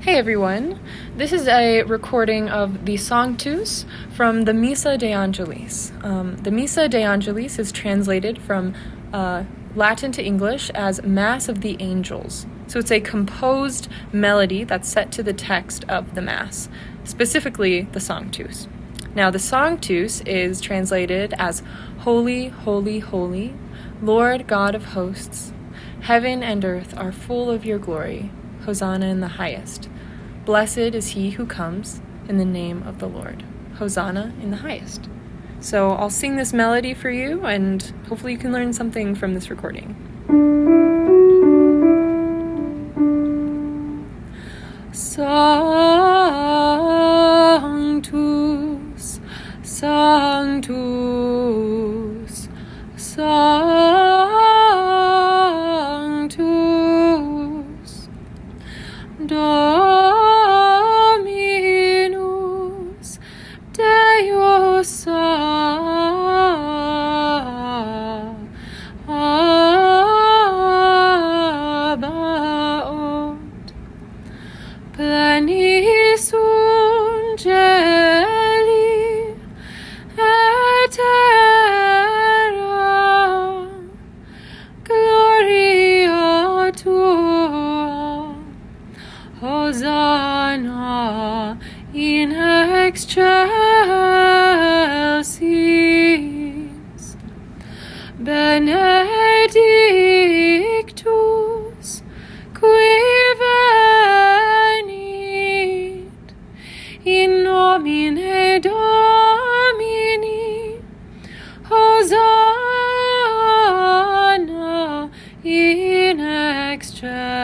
Hey everyone, this is a recording of the Sanctus from the Missa de Angelis. The Missa de Angelis is translated from Latin to English as Mass of the Angels. So it's a composed melody that's set to the text of the Mass, specifically the Sanctus. Now the Sanctus is translated as Holy, Holy, Holy, Lord God of hosts. Heaven and earth are full of your glory. Hosanna in the highest. Blessed is he who comes in the name of the Lord. Hosanna in the highest. So I'll sing this melody for you, and hopefully you can learn something from this recording. Sanctus, Sanctus, Sanctus, Dominus Deus Sabaoth, plenis ungeli et terra, gloria tua, Hosanna in excelsis, benedictus qui venit in nomine Domini, Hosanna in excelsis.